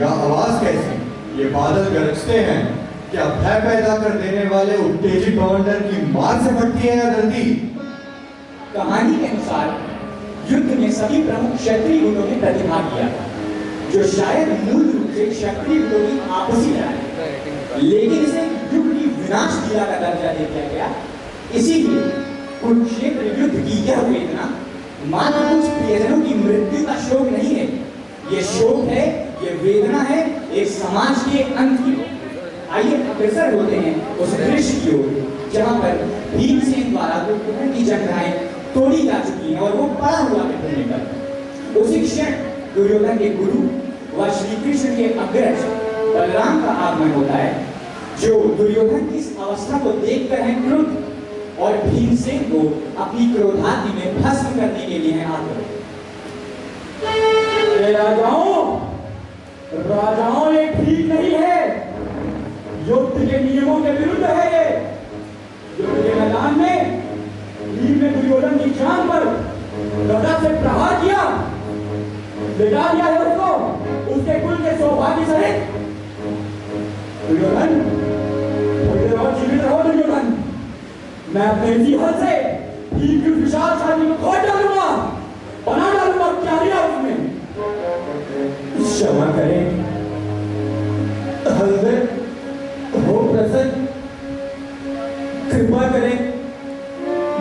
या आवाज कैसी? ये बादल गरजते हैं, क्या भय पैदा कर देने वाले उत्तेजित बवंडर की मार से फटती है या धरती? कहानी के अनुसार युद्ध में सभी प्रमुख क्षत्रिय गुटों ने प्रतिभाग किया था, जो शायद मूल रूप से क्षत्रिय गुटों की आपसी लड़ाई, लेकिन इसे युग की विनाश लीला का दर्जा दे दिया गया। इसीलिए कुरुक्षेत्र युद्ध की यह वेदना मात्र कुछ प्रियजनों की मृत्यु का शोक नहीं है, ये शोक है, ये वेदना है एक समाज के अंत की। आइए अग्रसर होते हैं उस दृश्य की ओर जहां पर भीमसेन द्वारा दुर्योधन की जंघाएं तोड़ी जा चुकी हैं और वो पड़ा हुआ है भूमि पर। उसी क्षण दुर्योधन के गुरु व श्री कृष्ण के अग्रज बलराम का आगमन होता है, जो दुर्योधन की इस अवस्था को देखकर है क्रुद्ध और भीमसेन को अपनी क्रोधाग्नि में भस्म करने के लिए है आतुर। राजाओं ये ठीक नहीं है, युद्ध के नियमों के विरुद्ध है ये। युद्ध के मैदान में भीम ने दुर्योधन की जान पर गदा से प्रहार किया, लिटा दिया है उसको उसके कुल के सौभाग्य सहित। दुर्योधन थोड़ी देर और जीवित रहो दुर्योधन, मैं अपने इसी हल से भीम की विशाल छाती को खोद डालूंगा, बना डालूंगा क्या लिया उसमें। क्षमा करें हलदर, हो प्रसन्न, कृपा करें।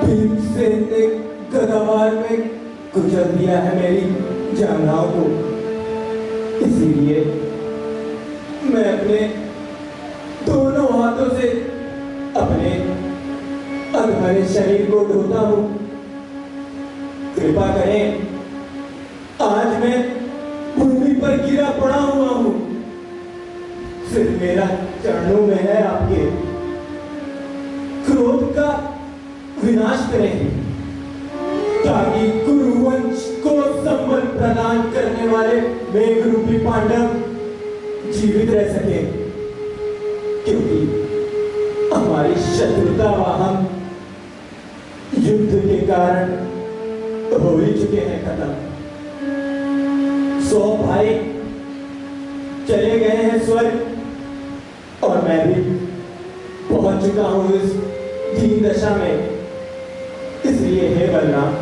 भीमसेन ने गदावार में कुचल दिया है मेरी जांघाओं को, इसीलिए मैं अपने दोनों हाथों से अपने अधमरे शरीर को ढोता हूं। कृपा करें, आज मैं भूमि पर गिरा पड़ा हुआ हूं, सिर्फ मेरा चरणों में है आपके। क्रोध का विनाश करें ताकि कुरुवंश को संबल प्रदान करने वाले मेघ रूपी पांडव जीवित रह सके, क्योंकि हमारी शत्रुता व हम युद्ध के कारण हो ही चुके हैं खत्म। 100 भाई चले गए हैं स्वर्ग और मैं भी पहुंच चुका हूं इस दीन दशा में। इसलिए हे बलराम,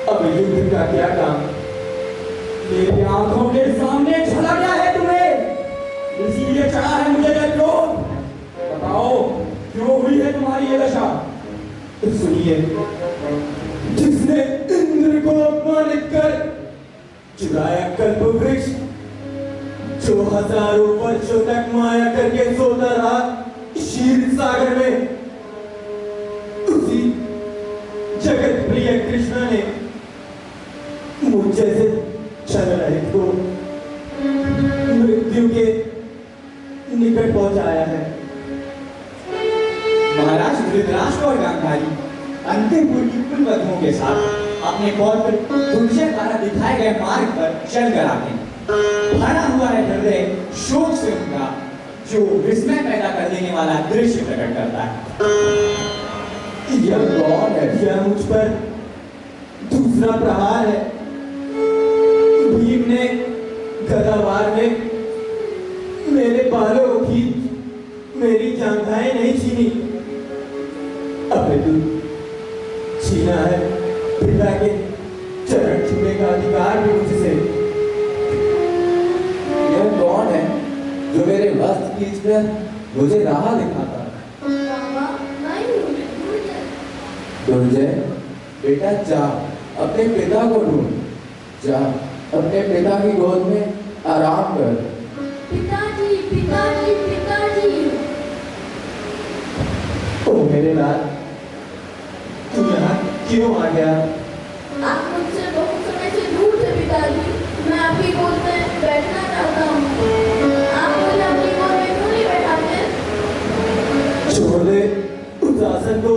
अब युद्ध का क्या काम? मेरी आंखों के सामने झलक गया है तुम्हें, इसीलिए चढ़ा है मुझे ये क्रोध। बताओ क्यों हुई है तुम्हारी ये दशा? सुनिए, जिसने इंद्र को अपमानित कर चुराया कल्प वृक्ष, जो हजारों वर्षों तक माया करके सोता रहा क्षीर सागर में, उसी जगत प्रिय कृष्ण ने मुझ जैसे छल रहित को मृत्यु के निकट पहुंचाया है। महाराज धृतराष्ट्र और गांधारी अंतिमपुर की कुल वधुओं के साथ अपने पौत्र दुर्जय द्वारा दिखाए गए मार्ग पर चल कर आते हैं। भरा हुआ है हृदय शोक से उनका, जो विस्मय पैदा कर देने वाला दृश्य प्रकट करता है। यह कौन है? यह मुझ पर दूसरा प्रहार है। भीम ने गदावार में मेरे बालों की मेरी जांघाएं नहीं छीनी, अपितु छीना है पिता के चरण छूने का अधिकार भी मुझसे। यह कौन है जो मेरे वस्त्र खींचकर मुझे राह दिखाता? दुर्जय बेटा, जा अपने पिता को ढूंढ, जा अपने पिता की गोद में आराम कर। पिताजी, पिताजी, पिताजी। ओ मेरे लाल, तू यहाँ क्यों आ गया? आप मुझसे बहुत समय से दूर थे पिताजी, मैं आपकी गोद में बैठना चाहता हूँ। आप मुझे अपनी गोद में क्यों नहीं बैठाते? छोड़ दे उस आसन को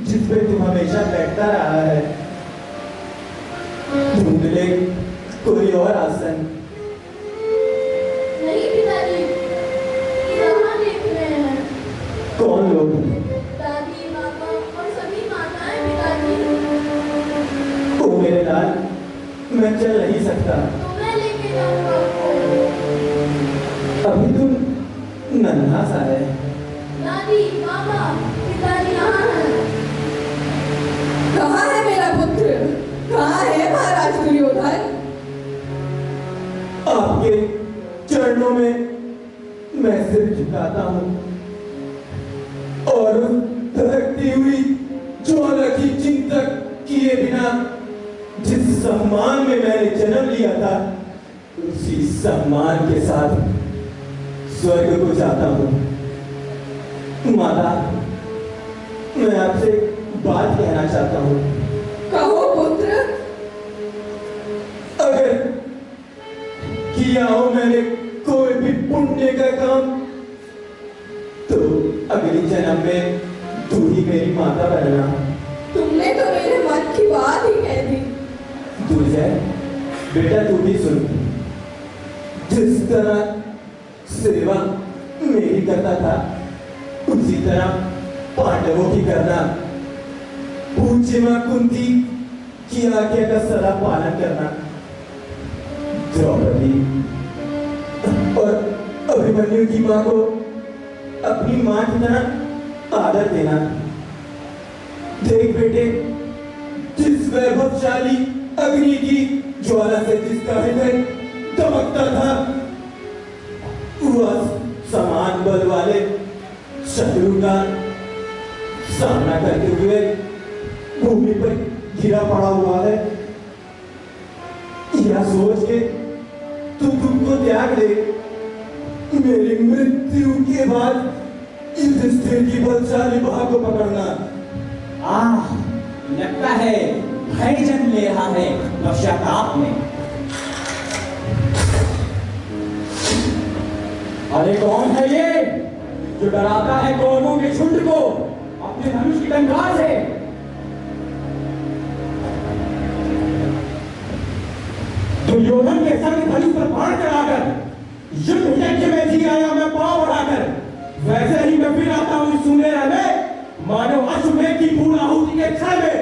जिस पे तू हमेशा बैठता रहा है। ढूंढ ले कोई और आसन। नहीं पिताजी, यहाँ देख रहे हैं। कौन लोग? दादी, मामा और सभी माताएं पिताजी। ओ मेरे लाल, मैं चल नहीं सकता। तो मैं लेके जाऊंगा आपको। नन्हा सा है। दादी, मामा, पिताजी यहाँ हैं। कहाँ है मेरा पुत्र? कहाँ है महाराज दुर्योधन? आपके चरणों में मैं सिर झुकाता हूँ और धड़कती हुई ज्वाला की चिंतक किए बिना जिस सम्मान में मैंने जन्म लिया था, उसी सम्मान के साथ स्वर्ग को जाता हूँ। माता, मैं आपसे बात कहना चाहता हूँ। कहो पुत्र। अगर किया हो मैंने कोई भी पुण्य का काम, तो अगले जन्म में तू ही मेरी माता बनना। तुमने तो मेरे मन की बात ही कह दी। दुर्जय, बेटा तू भी सुन। जिस तरह सेवा मेरी करता था, उसी तरह पांडवों की करना। पूज्य मां कुंती की आज्ञा का सदा पालन करना। द्रौपदी और अभिमन्यु की मां को अपनी मां की तरह आदर देना। देख बेटे, जिस वैभवशाली अग्नि की ज्वाला से जिसका हृदय दमकता था, वह समान बल वाले शत्रु का सामना करते हुए भूमि पर गिरा पड़ा हुआ है। यह सोच के तू तुमको त्याग दे। मेरी मृत्यु के बाद युधिष्ठिर की बलशाली बाह को पकड़ना। लगता है भय जन्म ले रहा है पश्चाताप में। अरे कौन है ये जो डराता है कौरवों के झुंड को अपने धनुष की टंकार से? दुर्योधन के संग धनुष पर बाण चढ़ाकर युद्ध यज्ञ में जी आया मैं पांव बढ़ाकर, वैसे ही मैं फिर आता हूं सुनेरा में, मानो अश्वमेध की पूर्ण आहुति के क्षण में।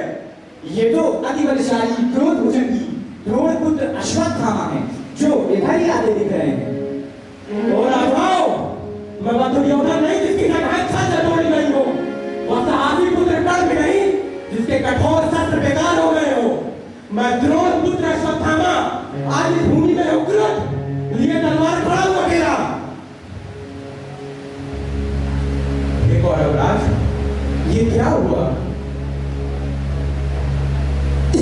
ये तो अति बलशाली क्रोध भुजन की द्रोण पुत्र अश्वत्थामा है, जो इधर ही आते दिख रहे हैं। तो राजाओं, मैं वह दुर्योधन नहीं जिसकी जगह इच्छा से तोड़ी गई हो, वह साहसी पुत्र कर्ण भी नहीं जिसके कठोर शस्त्र बेकार हो गए हो। मैं द्रोण पुत्र अश्वत्थामा आज इस भूमि में उग्रत लिए तलवार खड़ा हुआ गिरा। कौरवराज, ये क्या हुआ?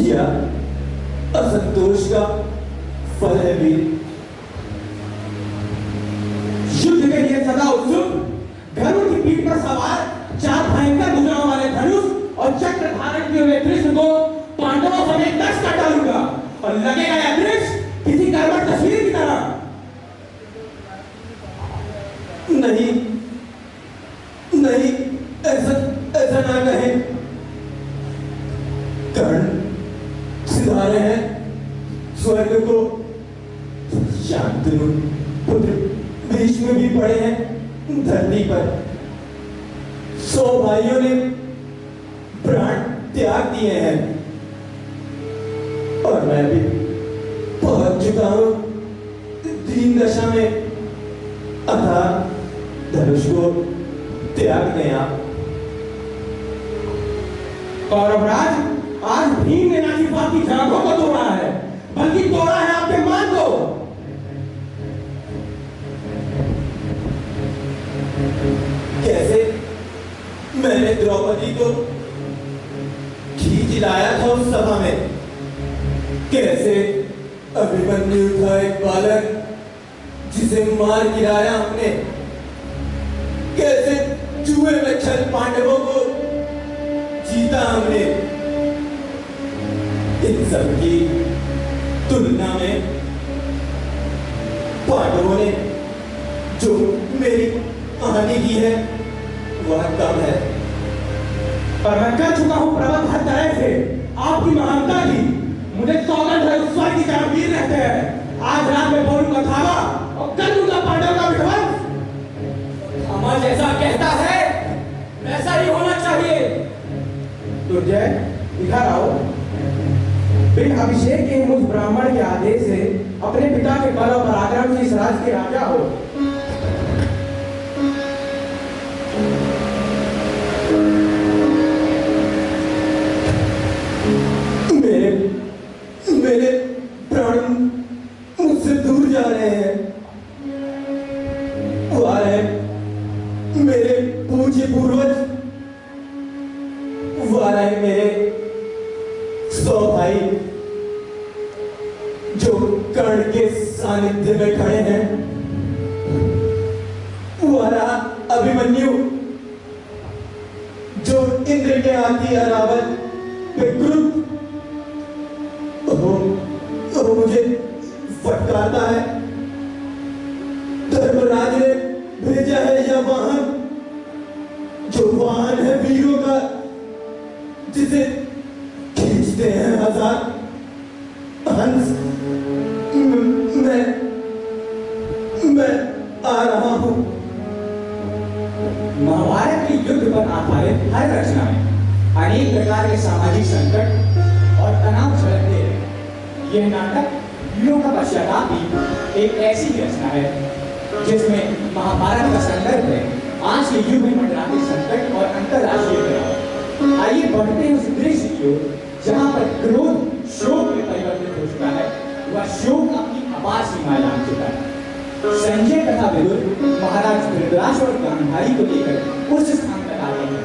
यह असंतोष का फल है वीर। युद्ध के लिए सदा उत्सुक, गरुड़ की पीठ पर सवार, चार भयंकर भुजाओं वाले धनुष और चक्र धारण किए हुए कृष्ण को पांडवों समेत नष्ट कर डालूंगा और लगेगा यह दृश्य किसी कर्मठ तस्वीर की तरह। नहीं नहीं, ऐसा ना कहे। कर्ण सिधारे हैं स्वर्ग को। शांतनु पुत्र भीष्म भी पड़े हैं धरती पर। 100 भाइयों ने प्राण त्याग दिए हैं और मैं भी पहुंच चुका हूं दीन दशा में। अतः धनुष को त्याग दें आप। कौरवराज, आज भीम ने ना सिर्फ आपकी जांघों को तोड़ा है, बल्कि तोड़ा है आपके मान को। कैसे मैंने द्रौपदी को खींच लाया था उस सभा में, कैसे अभिमन्यु था एक बालक जिसे मार गिराया हमने, कैसे जुए में छल पांडवों को जीता हमने। इन सब की तुलना में पांडवों ने जो मेरी हानि की है वह कम है। पर मैं कह चुका हूं प्रबंध हर तरह से आपकी महानता की। मुझे सौगंध है उस स्वर्ग की जहां वीर रहते हैं। आज रात में बोलूंगा धावा और कर दूंगा पांडव का विध्वंस। हमारा जैसा कहता है वैसा ही होना चाहिए। दुर्जय, इधर आओ। बिन अभिषेक के मुझ ब्राह्मण के आदेश से अपने पिता के बल और पराक्रम से इस राज्य के राजा हो। 100 भाई जो कर्ण के सानिध्य में खड़े हैं, वाला अभिमन्यु जो इंद्र के हाथी अरावत पे क्रुद्ध वो मुझे फटकारता है। धर्मराज ने भेजा है यह वाहन, जो वाहन है वीरों का, जिसे खींचते हैं 1000 हंस। मैं आ रहा हूं। महाभारत के युद्ध पर आधारित हर रचना में अनेक प्रकार के सामाजिक संकट और तनाव झलकते रहे। यह नाटक वीरों का पश्चाताप भी एक ऐसी रचना है जिसमें महाभारत का संदर्भ है आज के युग में मंडराते संकट और अंतरराष्ट्रीय तनाव। आइए बढ़ते हैं उस दृश्य की ओर जहां पर क्रोध शोक में परिवर्तित हो चुका है। वह शोक अपनी अपार सीमाएं लांघ चुका है। संजय तथा विदुर महाराज धृतराष्ट्र और गांधारी को लेकर उस स्थान तक आ गए हैं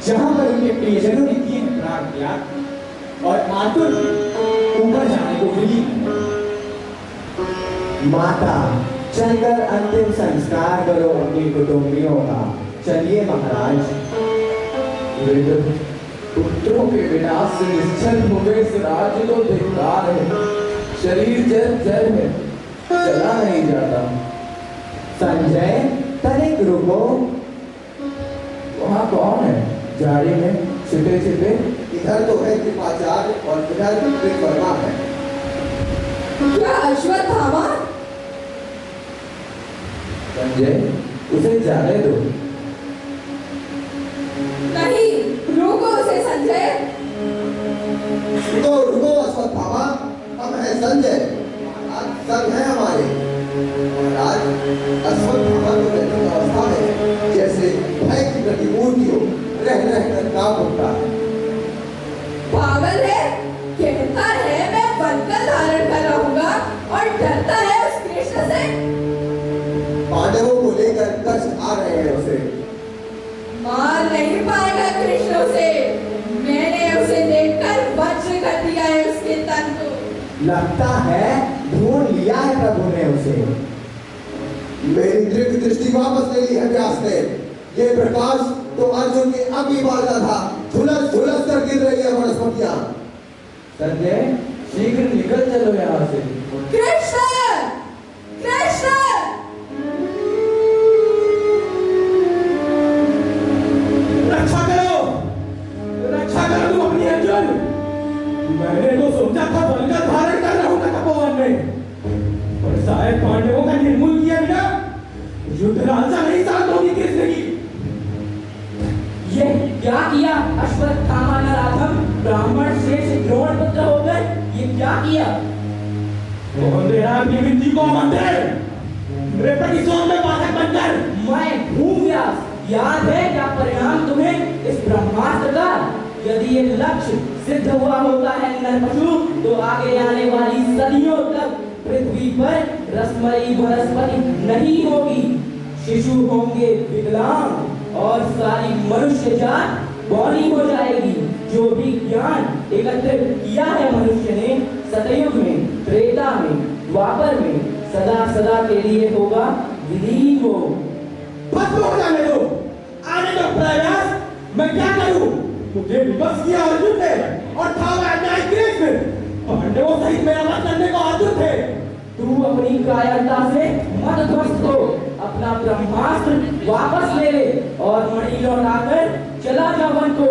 जहां पर उनके प्रियजनों ने किए प्राण त्याग और आतुर ऊपर जाने को विलीन। माता, चलकर अंतिम संस्कार करो अपनी कुटुंबियों का। चलिए महाराज। विदुर, पुत्रों के विनाश से निश्चल हुए इस राज्य को धिक्कार है। शरीर जल जल है, चला नहीं जाता। संजय, तनिक रुको। वहाँ कौन है झाड़ी में छिपे छिपे? इधर तो है कृपाचार्य और इधर कृतवर्मा है। क्या अश्वत्थामा? संजय, उसे जाने दो। नहीं, रोको उसे संजय। रुको रुको अश्वत्थामा, हम हैं संजय, महाराज संग है हमारे। महाराज, अश्वत्थामा तो ऐसी अवस्था है जैसे भय की प्रतिमूर्ति हो, रह रह कर कांप उठता है। पागल है, कहता है मैं बंधन धारण कर रहूंगा और डरता है उस कृष्ण से। पांडवों को लेकर कष्ट आ रहे हैं उसे। मार नहीं पाएगा कृष्ण उसे। मैंने उसे देखकर वज्र कर दिया है उसके तन को। लगता है ढूंढ लिया है प्रभु ने उसे। मेरी दृढ़ दृष्टि वापस ले ली है व्यास ने। ये प्रकाश तो अर्जुन की अभी बाधा था, झुलस झुलस कर गिर रही है वनस्पतियां। संजय, शीघ्र निकल चलो यहाँ से। कृष्ण, कृष्ण! रक्षा करो तुम अपनी अर्जुन। मैंने तो सोचा था बलगत धारण कर रहूंगा तपोवन में, और शायद पांडवों का निर्मूल किया बिना युद्ध लालसा नहीं शांत होगी कृष्ण की। ये क्या किया अश्वत्थामा नराधम, ब्राह्मण शेष द्रोण पुत्र होकर ये क्या किया? कौन दे रहा अपनी विनती को आमंत्रण? मेरे प्रतिशोध में बाधक बनकर। मैं हूँ व्यास, याद है क्या परिणाम तुम्हें इस ब्रह्मास्त्र का? यदि ये लक्ष्य सिद्ध हुआ होता है नरपशु, तो आगे आने वाली सदियों तक पृथ्वी पर रसमयी वनस्पति नहीं होगी। शिशु होंगे विकलांग और सारी मनुष्य जात बौनी हो जाएगी। जो भी ज्ञान एकत्रित किया है मनुष्य ने सतयुग में, त्रेता में, द्वापर में, सदा सदा के लिए होगा विलीन हो। बस हो जाने दो, आने दो प्रयास। मैं क्या करूं? मुझे विवश किया अर्जुन ने और था मैं अन्याय कृष्ण। पांडवों सहित मेरा वध करने को आतुर थे। तू अपनी कायरता से मत ध्वस्त हो, अपना ब्रह्मास्त्र वापस ले ले और मणि लौटाकर चला जा वन को।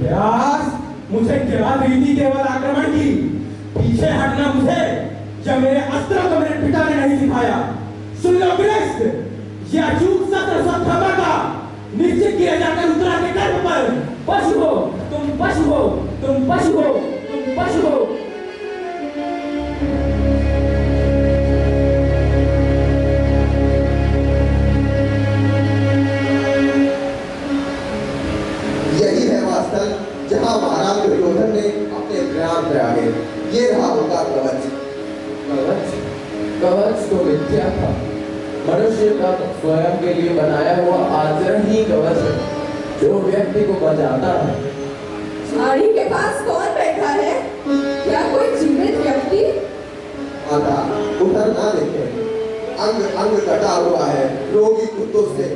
व्यास, मुझे गिरा रीति केवल आक्रमण की, पीछे हटना मुझे या मेरे अस्त्रों को मेरे पिता ने नहीं सिखाया। सुन लो कृष्ण, ये अचूक सत्र अश्वत्थामा का नीचे गिरे जाकर उतरा के गर्भ पर। पशु हो तुम, पशु हो तुम, पशु हो तुम, पशु हो। यही है वास्तव जहां महाराज दुर्योधन ने अपने प्राण त्यागे। ये रहा उनका कवच। कवच? कवच तो मिथ्या था। मनुष्य का स्वयं के लिए बनाया हुआ आचरण ही कवच है, जो व्यक्ति को बचाता है। झाड़ी के पास कौन है? क्या कोई जीवित व्यक्ति? माता उधर ना देखे, अंग अंग कटा हुआ है, रोगी कुत्तों से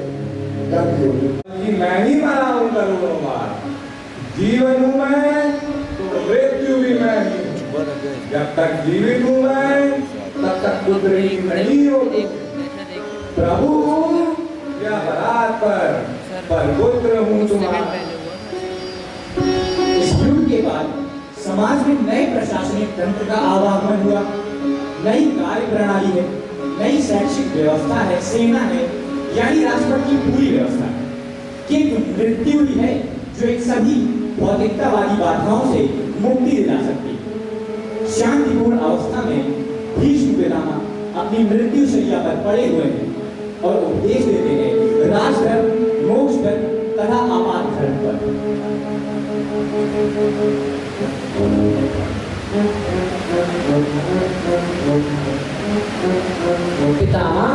कि मैं ही मरा हूं करोड़ों बार, जीवन हूं मैं तो मृत्यु भी मैं ही हूं। जब तक जीवित हूं मैं तब तक पुत्र ही नहीं होगी। प्रभु हूं या बरात पर पुत्र हूं तुम्हारा। इस युद्ध के बाद समाज में नए प्रशासनिक तंत्र का आवागमन हुआ, नई कार्य प्रणाली है, नई शैक्षिक व्यवस्था है, सेना है, यानी राष्ट्रपति की पूरी व्यवस्था है। किंतु मृत्यु ही है जो इन सभी भौतिकतावादी बाधाओं से मुक्ति दिला सकती है। शांतिपूर्ण अवस्था में भीष्म पितामह अपनी मृत्यु शैया पर पड़े हुए हैं और उपदेश देते हैं राजधर्म, मोक्ष धर्म तथा आपात धर्म पर। पितामह,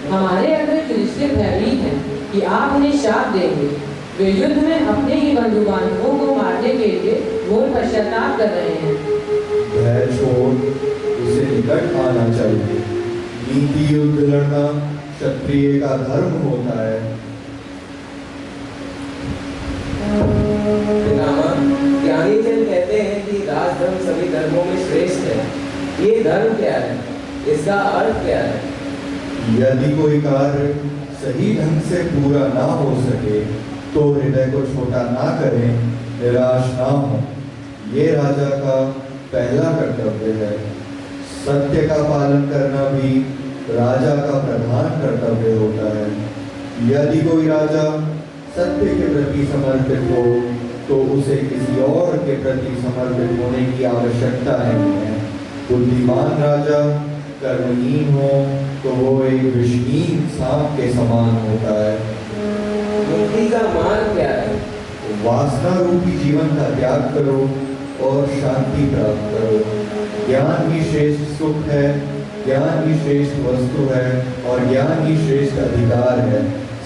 हमारे अतिरिक्त ऋषि भयभीत हैं कि आप उन्हें शाप देंगे। वे युद्ध में अपने ही बंधु बांधवों को मारने के लिए घोर पश्चाताप कर रहे हैं। भय छोड़ उसे निकट आना चाहिए। नीति युद्ध लड़ना क्षत्रिय का धर्म होता है। पितामह, ज्ञानी जन कहते हैं कि राजधर्म सभी धर्मों में श्रेष्ठ है। ये धर्म क्या है? इसका अर्थ क्या है? यदि कोई कार्य सही ढंग से पूरा ना हो सके तो हृदय को छोटा ना करें, निराश ना हो। ये राजा का पहला कर्तव्य है। सत्य का पालन करना भी राजा का प्रधान कर्तव्य होता है। यदि कोई राजा सत्य के प्रति समर्पित हो तो उसे किसी और के प्रति समर्पित होने की आवश्यकता नहीं है। बुद्धिमान राजा कर्महीन हो तो वो एक विषहीन सांप के समान होता है। मुक्ति का मार्ग क्या है? वासना रूपी जीवन का त्याग करो और शांति प्राप्त करो। ज्ञान ही श्रेष्ठ सुख है, ज्ञान ही श्रेष्ठ वस्तु है और ज्ञान ही श्रेष्ठ अधिकार है।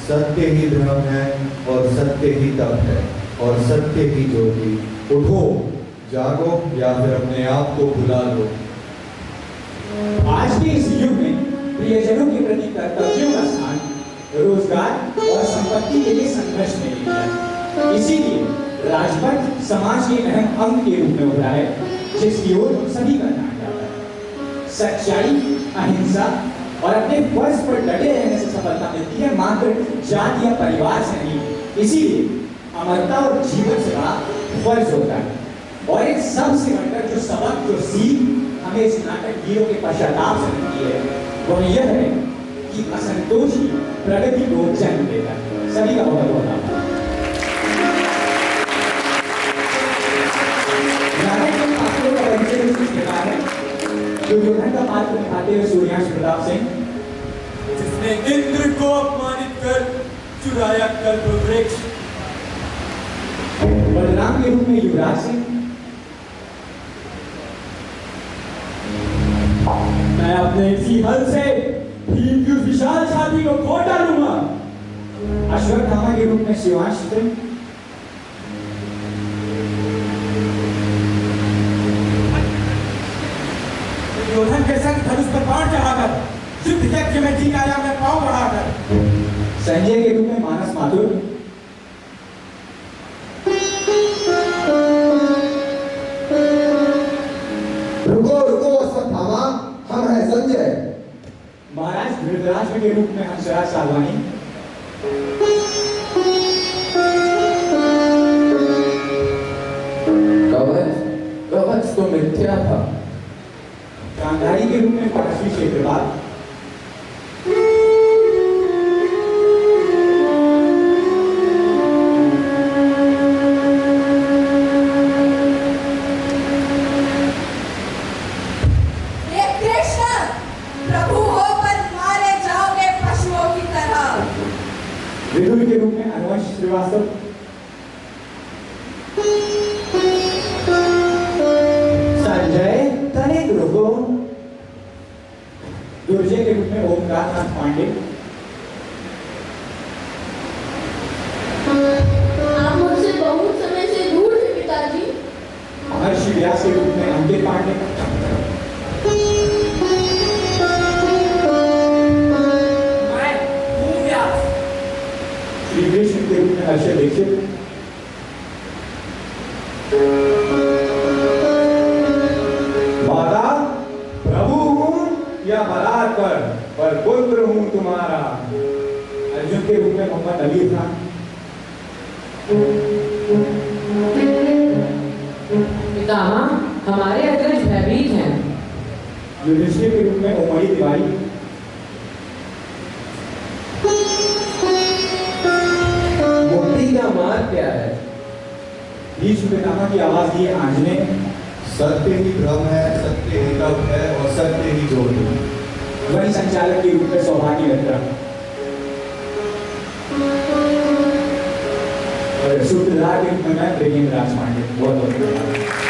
सत्य ही धर्म है और सत्य ही तप है और सत्य ही ज्योति। उठो, जागो या फिर अपने आप को भुला दो। आज के इस युग में प्रियजनों के प्रति कर्तव्यों का स्थान रोजगार और संपत्ति के लिए संघर्ष में लिया है। इसीलिए राजपथ समाज के अहम अंग के रूप में उभरा है, जिसकी ओर हम सभी का ध्यान जाता है। सच्चाई, अहिंसा और अपने फर्ज पर डटे रहने से सफलता मिलती है, मात्र जाति या परिवार से नहीं। इसीलिए अमरता और जीवन से बड़ा फर्ज होता है। और एक सबसे बढ़कर जो सबक, जो सीख हमें इस नाटक वीरों के पश्चाताप से मिलती है, वह यह है कि असंतोष ही प्रगति को जन्म देता है। सभी का बहुत बहुत आभार। नाटक के पात्रों का परिचय इस प्रकार है। दुर्योधन का पात्र निभाते हुए सूर्यांश प्रताप सिंह, जिसने इंद्र को अपमानित कर चुराया कल्पवृक्ष। बलराम के रूप में युवराज सिंह, मैं अपने इसी हल से भीम की उस विशाल छाती को खोद डालूंगा। अश्वत्थामा के रूप में शिवांश सिंह, दुर्योधन के संग धनुष पर बाण चढ़ाकर युद्ध यज्ञ में जीत आया मैं पांव बढ़ाकर। संजय के रूप में मानस माथुर, रुको रुको अश्वत्थामा, हम हैं संजय। महाराज धृतराष्ट्र के रूप में हंसराज सालवानी, कवच तो मिथ्या था। गांधारी के रूप में पार्श्वी क्षेत्रपाल, विदुर के रूप में अनुवंश श्रीवास्तव, संजय तनिक रुको, दुर्जय के रूप में ओमकार नाथ पांडे, आप मुझसे बहुत समय से दूर थे पिताजी। महर्षि व्यास के रूप में अंकित पांडे, मैं हूँ व्यास। श्री कृष्ण के रूप में हर्षद दीक्षित, माता प्रभु हूँ या बलात्कार पर पुत्र हूँ तुम्हारा। अर्जुन के रूप में मोहम्मद अली खान, पितामह हमारे अग्रज भयभीत हैं। युधिष्ठिर के रूप में उमरी तिवारी, मुक्ति का मार्ग क्या है? भीष्म पितामह की आवाज दिए आंजनेय, सत्य ही ब्रह्म है, सत्य ही तप है और सत्य ही ज्योति। वही संचालक के रूप में सौभाग्य मित्रा, और सूत्रधार के रूप में मैं ब्रिगेंद्र राज पांडे। बहुत बहुत धन्यवाद।